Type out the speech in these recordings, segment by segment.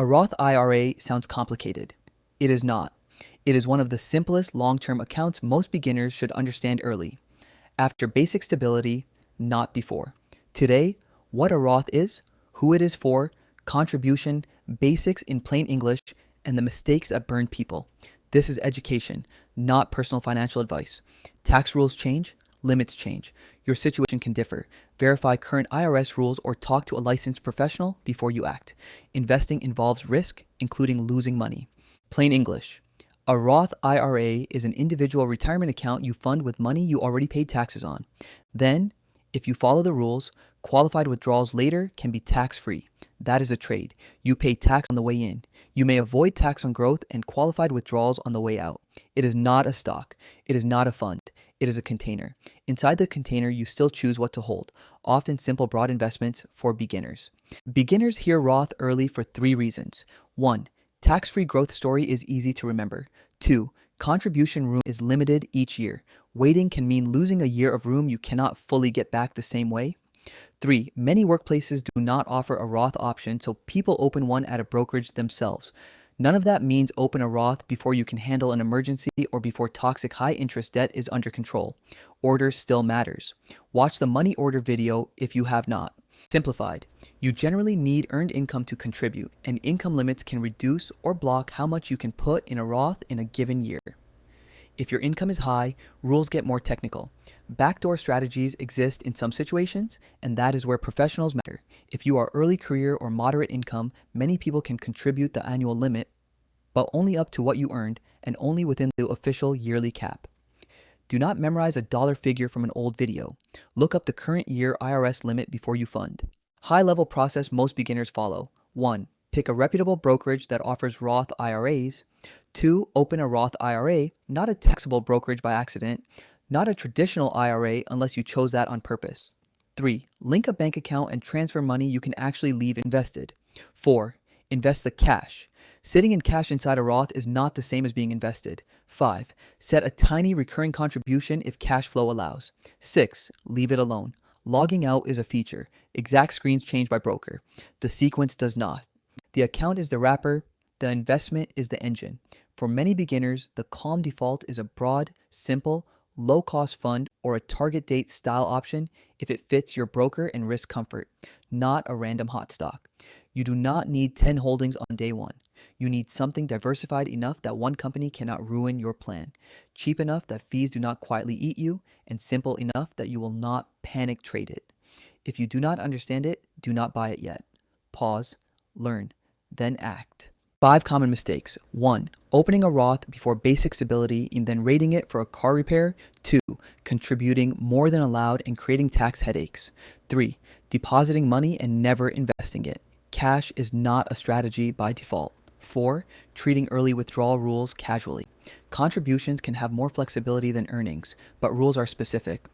A Roth IRA sounds complicated. It is not. It is one of the simplest long-term accounts most beginners should understand early. After basic stability, not before. Today, what a Roth is, who it is for, contribution, basics in plain English, and the mistakes that burn people. This is education, not personal financial advice. Tax rules change, limits change. Your situation can differ. Verify current IRS rules or talk to a licensed professional before you act. Investing involves risk, including losing money. Plain English. A Roth IRA is an individual retirement account you fund with money you already paid taxes on. Then, if you follow the rules, qualified withdrawals later can be tax-free. That is a trade. You pay tax on the way in. You may avoid tax on growth and qualified withdrawals on the way out. It is not a stock. It is not a fund. It is a container. Inside the container, you still choose what to hold. Often simple, broad investments for beginners. Beginners hear Roth early for 3 reasons. 1. Tax-free growth story is easy to remember. 2. Contribution room is limited each year. Waiting can mean losing a year of room you cannot fully get back the same way. 3. Many workplaces do not offer a Roth option, so people open one at a brokerage themselves. None of that means open a Roth before you can handle an emergency or before toxic high-interest debt is under control. Order still matters. Watch the money order video if you have not. Simplified. You generally need earned income to contribute, and income limits can reduce or block how much you can put in a Roth in a given year. If your income is high, rules get more technical. Backdoor strategies exist in some situations, and that is where professionals matter. If you are early career or moderate income, many people can contribute the annual limit, but only up to what you earned and only within the official yearly cap. Do not memorize a dollar figure from an old video. Look up the current year IRS limit before you fund. High-level process most beginners follow. 1. Pick a reputable brokerage that offers Roth IRAs. 2. Open a Roth IRA, not a taxable brokerage by accident, not a traditional IRA unless you chose that on purpose. 3. Link a bank account and transfer money you can actually leave invested. 4. Invest the cash. Sitting in cash inside a Roth is not the same as being invested. 5. Set a tiny recurring contribution if cash flow allows. 6. Leave it alone. Logging out is a feature. Exact screens change by broker. The sequence does not. The account is the wrapper. The investment is the engine. For many beginners, the calm default is a broad, simple, low-cost fund or a target date style option if it fits your broker and risk comfort, not a random hot stock. You do not need 10 holdings on day one. You need something diversified enough that one company cannot ruin your plan, cheap enough that fees do not quietly eat you, and simple enough that you will not panic trade it. If you do not understand it, do not buy it yet. Pause, learn, then act. 5 common mistakes. 1. Opening a Roth before basic stability and then raiding it for a car repair. 2. Contributing more than allowed and creating tax headaches. 3. Depositing money and never investing it. Cash is not a strategy by default. 4. Treating early withdrawal rules casually. Contributions can have more flexibility than earnings, but rules are specific.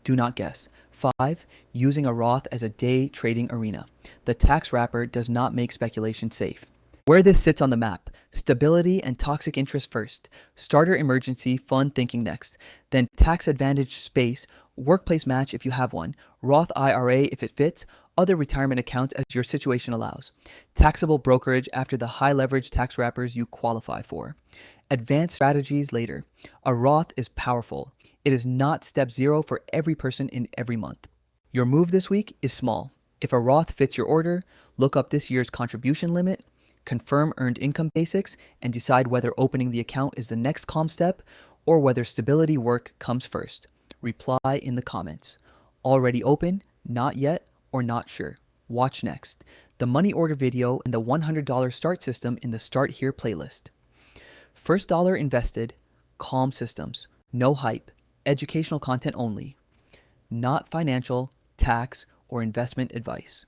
Do not guess. 5. Using a Roth as a day trading arena. The tax wrapper does not make speculation safe. Where this sits on the map: stability and toxic interest first, starter emergency fund thinking next, then tax advantage space, workplace match if you have one, Roth IRA if it fits, other retirement accounts as your situation allows, taxable brokerage after the high leverage tax wrappers you qualify for. Advanced strategies later. A Roth is powerful. It is not step 0 for every person in every month. Your move this week is small. If a Roth fits your order, look up this year's contribution limit, confirm earned income basics, and decide whether opening the account is the next calm step or whether stability work comes first. Reply in the comments. Already open, not yet, or not sure. Watch next. The money order video and the $100 start system in the Start Here playlist. First dollar invested, calm systems, no hype, educational content only. Not financial, tax, or investment advice.